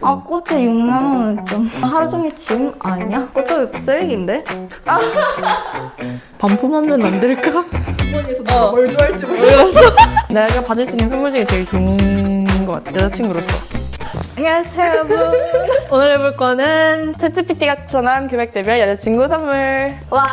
꽃에 6만 원은 좀 하루 종일 짐 아니야? 꽃도 쓰레기인데? 반품하면 안 될까? 주머니에서 뭘 좋아할지 모르겠어. 내가 받을 수 있는 선물 중에 제일 좋은 것 같아. 여자친구로서. 안녕하세요, 여러분. 오늘 해볼 거는 챗GPT가 추천한 금액대별 여자친구 선물. 와.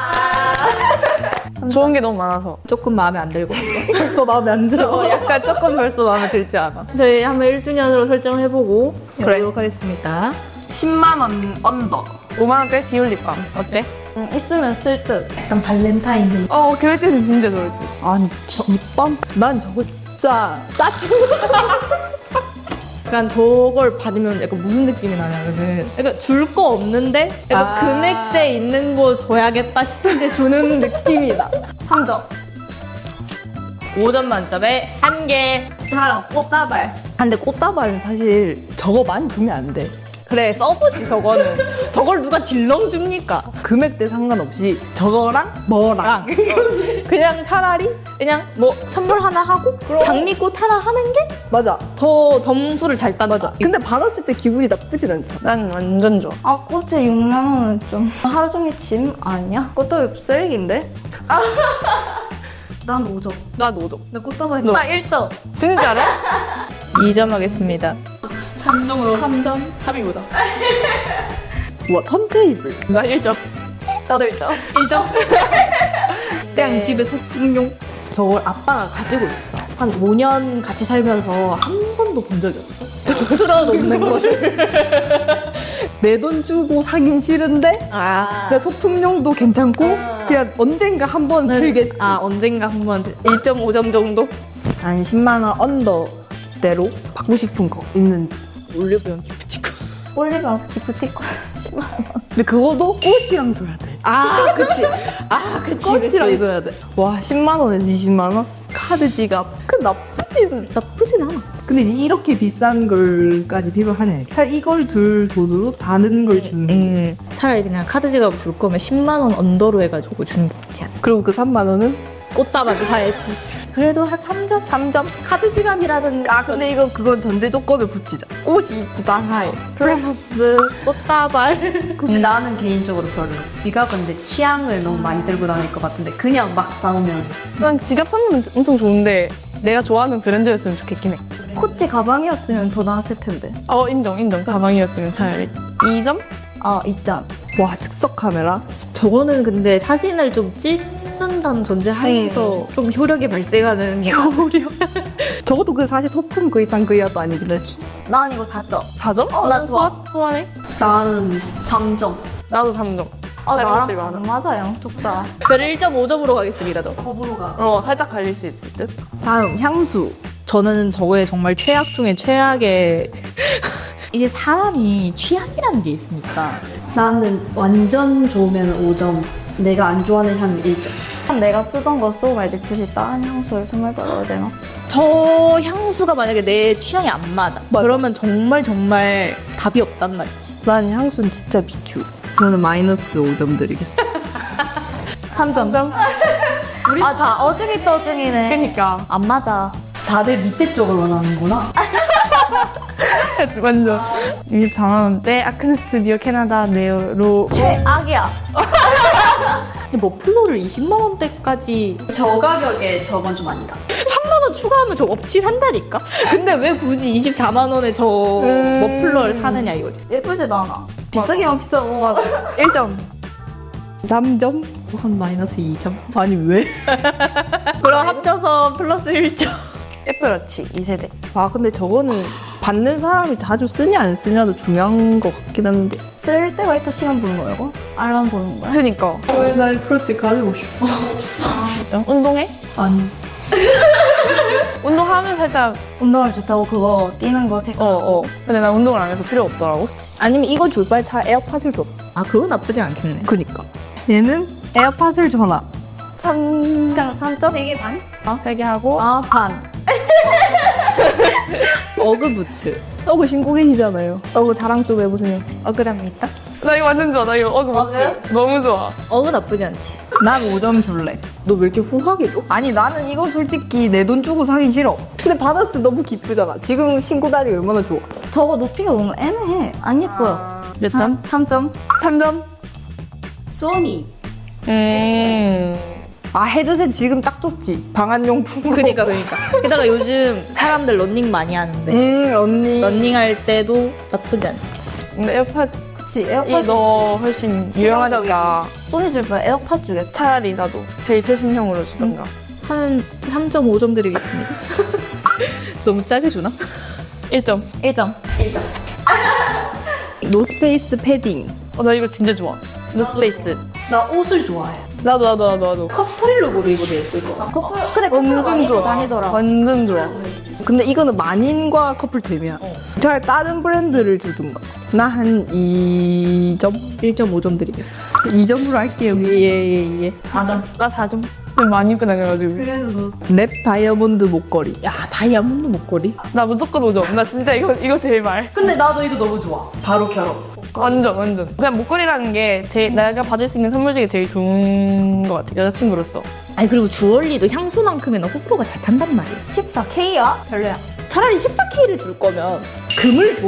좋은 게 너무 많아서. 조금 마음에 안 들고 벌써 마음에 안 들어. 약간 조금 벌써 마음에 들지 않아. 저희 한번 1주년으로 설정을 해보고 그래. 해보도록 하겠습니다. 10만 원 언더. 5만 원짜리 디올립밤. 어때? 있으면 쓸 듯. 약간 발렌타인데이. 계획대는 진짜 좋을 듯. 아니 립밤? 난 저거 진짜 짜증나. 약간 저걸 받으면 약간 무슨 느낌이 나냐면은 약간 줄 거 없는데 약간 금액대 있는 거 줘야겠다 싶은데 주는 느낌이 나. 3점. 5점 만점에 1개. 사랑 꽃다발. 근데 꽃다발은 사실 저거만 주면 안 돼. 그래, 써보지, 저거는. 저걸 누가 딜렁 줍니까? 금액대 상관없이 저거랑 뭐랑 그냥 차라리 그냥 뭐 선물 하나 하고 장미꽃 하나 하는 게 맞아. 더 점수를 잘 따는 맞아. 근데 받았을 때 기분이 나쁘진 않잖아. 난 완전 좋아. 꽃에 6만 원은 좀 하루 종일 짐 아니야? 꽃도 쓰레기인데? 난 5점. 나 5점. 나 꽃다발 너. 나 1점. 진짜래? 2점 하겠습니다. 3점으로 3점. 합의 보자. 와 턴테이블. 나 1점. 나도 1점. 1점. 그냥 집에 소품용. 저걸 아빠가 가지고 있어. 한 5년 같이 살면서 한 번도 본 적이 없어. 틀어놓는 것을. 내 돈 주고 사긴 싫은데 그냥 소품용도 괜찮고 그냥 언젠가 한 번 들겠지. 언젠가 한번 1.5점 정도? 한 10만 원 언더대로 받고 싶은 거 있는지. 올리브영 기프티콘. 올리브영에서 기프티콘 10만 원. 근데 그거도 꽃이랑 줘야 돼. 그치. 꽃이랑 줘야 돼. 와 10만 원에서 20만 원? 카드 지갑. 그 나쁘진 않아. 근데 이렇게 비싼 걸까지 필요하네. 차라리 이걸 들 돈으로 다른 걸 주는 거. 차라리 그냥 카드 지갑 줄 거면 10만 원 언더로 해가지고 주는 게 낫지 않아? 그리고 그 3만 원은 꽃다발도 사야지. 그래도 한 3점? 3점? 카드 지갑이라든가. 근데 그건 전제 조건을 붙이자. 꽃이 이쁘다 하에. 프로포즈, 꽃다발. 근데 나는 개인적으로 별로. 지갑은 내 취향을 너무 많이 들고 다닐 것 같은데 그냥 막 싸우면 난 지갑 사는 건 엄청 좋은데 내가 좋아하는 브랜드였으면 좋겠긴 해. 코치 가방이었으면 더 나았을 텐데. 인정. 가방이었으면 차라리. 2점? 2점. 와 즉석 카메라. 저거는 근데 사진을 좀 찍는다는 전제하에서 좀 효력이 발생하는 효력? 저것도 그 사실 소품 그 이상 그 이하도 아니긴 했어. 난 이거 4점. 4점? 나 좋아. 소환해? 나는 3점. 나도 3점. 나랑 것들이 많아. 맞아요. 좋다. 별 1.5점으로 가겠습니다, 저. 법으로 가. 살짝 갈릴 수 있을 듯. 다음 향수. 저는 저거에 정말 최악 중에 최악의 이게 사람이 취향이라는 게 있으니까. 나는 완전 좋으면 5점. 내가 안 좋아하는 향은 1점. 내가 쓰던 거 쓰고 말지 굳이 다른 향수를 선물 받아야 되나? 저 향수가 만약에 내 취향이 안 맞아. 그러면 정말 답이 없단 말이지. 난 향수는 진짜 비추. 저는 마이너스 5점 드리겠습니다. 3점. 다 어중이 떠중이네. 그니까. 안 맞아. 다들 밑에 쪽을 원하는구나. 완전. 24만원대 아크네 스튜디오 캐나다 네오로. 최악이야. 근데 뭐 플로를 20만 원대까지. 저 가격에 저건 좀 아니다. 3만원 추가하면 저 업치 산다니까? 근데 왜 굳이 24만원에 저 머플러를 사느냐 이거지. 예쁘지도 않아. 비싸기만 비싸고. 맞아. 1점. 3점? 한 마이너스 2점? 아니 왜? 그럼 합쳐서 플러스 1점. 애플워치 2세대. 근데 저거는 받는 사람이 자주 쓰냐 안 쓰냐도 중요한 것 같긴 한데. 쓸 때가 있어 시간 보는 거야 이거? 알람 보는 거야? 그니까. 나 프로치 가지고 싶어. 운동해? 아니. 운동하면 살짝 운동을 좋다고 그거 뛰는 거 체크. 근데 난 운동을 안 해서 필요 없더라고. 아니면 이거 줄 바에 차 에어팟을 줘. 그거 나쁘지 않겠네. 그니까. 얘는 에어팟을 줘라. 그냥 3점? 3개 반? 3개 하고. 반. 어그 부츠. 어그 신고 계시잖아요. 어그 자랑 좀 해보세요. 어그람이 있다? 나 이거 완전 좋아. 나 이거 어그 어그? 너무 좋아. 어그 나쁘지 않지. 난 5점 줄래. 너 왜 이렇게 후하게 줘? 아니 나는 이거 솔직히 내 돈 주고 사기 싫어. 근데 받았을 때 너무 기쁘잖아. 지금 신고 다니기 얼마나 좋아. 저거 높이가 너무 애매해. 안 예뻐요. 몇 점? 3점. 3점? 소니. 아 헤드셋 지금 딱 좋지. 방한용품으로. 그니까. 게다가 요즘 사람들 런닝 많이 하는데 언니. 런닝할 때도 나쁘지 않아. 근데 에어팟이 그치, 에어팟. 더 훨씬 유용하니까 소니 줄 바에 에어팟 주겠다. 차라리 나도 제일 최신형으로 주던가. 한 3.5점 드리겠습니다. 너무 짜게 주나? 1점. 1점. 노스페이스 패딩. 나 이거 진짜 좋아. 노스페이스. 나 옷을 좋아해. 나도. 커플룩으로 입어도 예쁠 것 같아. 근데 커플 많이 입고 다니더라. 완전 좋아. 근데 이거는 만인과 커플템이야. 잘 다른 브랜드를 주든가. 나 한 2점? 1.5점 드리겠습니다. 2점으로 할게요. 예. 4점. 나 4점. 좀 많이 입고 다녀가지고. 랩 다이아몬드 목걸이. 야, 다이아몬드 목걸이? 나 무조건 5점. 나 진짜 이거 제일 말. 근데 나도 이거 너무 좋아. 바로 결혼. 완전. 그냥 목걸이라는 게 내가 받을 수 있는 선물 중에 제일 좋은 것 같아. 여자친구로서. 아니, 그리고 주얼리도 향수만큼이나 호불호가 잘 탄단 말이야. 14K야? 별로야. 차라리 14K를 줄 거면 금을 줘.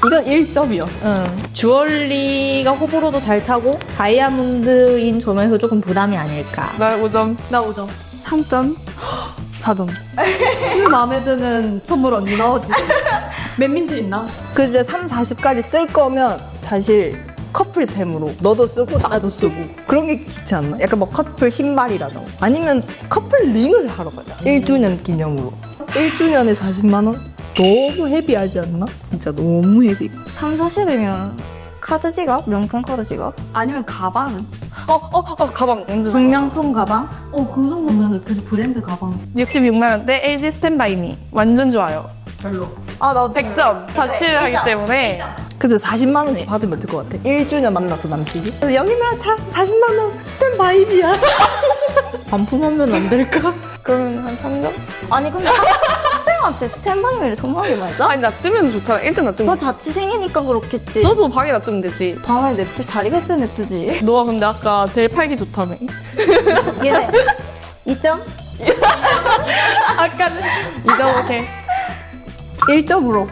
이건 1점이요. 응. 주얼리가 호불호도 잘 타고 다이아몬드인 점에서 조금 부담이 아닐까. 나 5점. 나 5점. 3점. 4점. 그 마음에 드는 선물 언니 나오지? 몇 민트 있나? 그 이제 3, 40까지 쓸 거면 사실 커플템으로 너도 쓰고 나도 쓰고 그런 게 좋지 않나? 약간 뭐 커플 신발이라던가 아니면 커플 링을 하러 가자. 1주년 기념으로. 1주년에 40만 원? 너무 헤비하지 않나? 진짜 너무 헤비. 3, 40이면 카드 지갑? 명품 카드 지갑? 아니면 가방? 가방 완전. 불명품 가방? 그 정도면 그 브랜드 가방 66만 원대 LG 스탠바이미. 완전 좋아요. 별로. 아, 나 100점. 자취를 하기 때문에. 그래서 40만 원치 받으면 될 것 같아. 1주년 만나서 남친이. 그래서 영희나 차 40만 원 스탠바이비야. 반품하면 안 될까? 그러면 한 3점? 아니 근데 학생한테 스탠바이미를 선물하게 맞아? 아니 놔두면 좋잖아. 일단 놔두면. 너 자취생이니까 그렇겠지. 너도 방에 놔두면 되지. 방에 냅두 자리가 있어야 냅두지. 너가 근데 아까 제일 팔기 좋다며. 얘네 2점? 아까는 2점 오케이. 1점으로.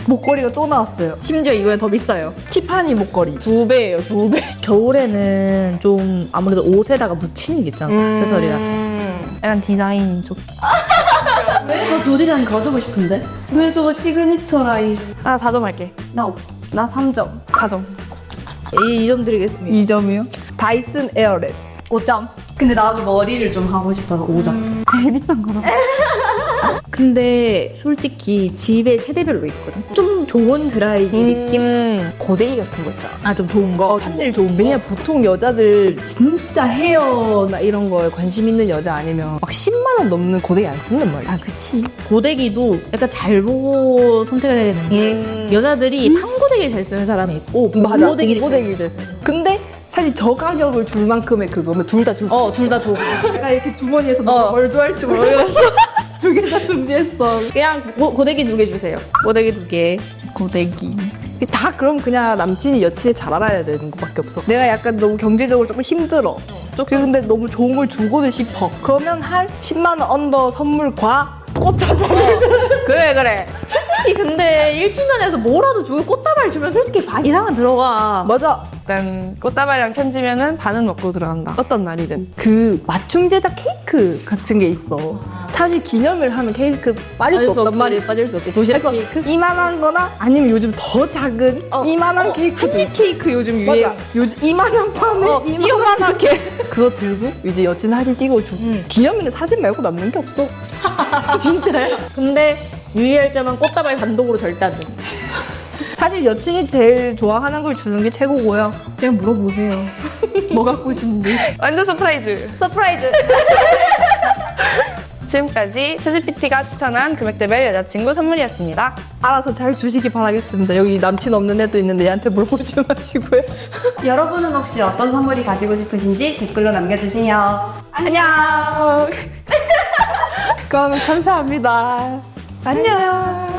목걸이가 또 나왔어요. 심지어 이번에 더 비싸요. 티파니 목걸이. 2배예요, 2배. 겨울에는 좀 아무래도 옷에다가 묻히는 게 있잖아, 액세서리가. 약간 디자인 좀. 너 조디자니 가지고 싶은데? 왜 저거 시그니처 라인? 나 4점 할게. 나 3점. 4점. 2점 드리겠습니다. 2점이요? 다이슨 에어랩. 5점. 근데 나도 머리를 좀 하고 싶어서 5점. 제일 비싼 거라. 근데 솔직히 집에 세대별로 있거든. 좀 좋은 드라이기 느낌? 고데기 같은 거 있잖아. 아, 좀 좋은 거. 판넬 좋은. 왜냐면 보통 여자들 진짜 헤어나 이런 거에 관심 있는 여자 아니면 막 10만 원 넘는 고데기 안 쓴단 말이야. 아, 그치. 고데기도 약간 잘 보고 선택을 해야 되는 게 여자들이 판고데기를 잘 쓰는 사람이 있고 맞아. 고데기를 고데기를 잘 써. 근데 사실 저 가격을 줄 만큼의 그거면 둘 다 줄 수 있어. 둘 다 좋아. 내가 이렇게 주머니에서 뭘 좋아할지 모르겠어. 두 개 다 준비했어. 그냥 고데기 2개 주세요. 고데기 2개. 고데기. 다 그럼 그냥 남친이 여친을 잘 알아야 되는 것밖에 없어. 내가 약간 너무 경제적으로 조금 힘들어. 근데 너무 좋은 걸 주고는 싶어. 그러면 한 10만 원 언더 선물과 꽃다발. 그래. 솔직히 근데 1주년에서 뭐라도 주고 꽃다발 주면 솔직히 반 이상은 들어가. 맞아. 일단 꽃다발이랑 편지면은 반은 먹고 들어간다. 어떤 날이든. 그 맞춤 제작 케이크 같은 게 있어. 사실 기념일 하면 케이크 빠질 수 없단 말이야. 빠질 수 없지. 도시락 케이크? 이만한 거나 아니면 요즘 더 작은 이만한 케이크도 있어. 케이크 요즘 유행. 맞아. 요즘 이만한 판에 이만하게 그거 들고 이제 여친 사진 찍어주고 기념일은 사진 말고 남는 게 없어. 진짜요? 근데 유의할 점은 꽃다발 단독으로 절대 안 돼. 사실 여친이 제일 좋아하는 걸 주는 게 최고고요. 그냥 물어보세요. 뭐 갖고 싶은지. 완전 서프라이즈. 서프라이즈. 지금까지 채찌PT가 추천한 금액대별 여자친구 선물이었습니다. 알아서 잘 주시기 바라겠습니다. 여기 남친 없는 애도 있는데 얘한테 물어보지 마시고요. 여러분은 혹시 어떤 선물이 가지고 싶으신지 댓글로 남겨주세요. 안녕. 그럼 감사합니다. 안녕.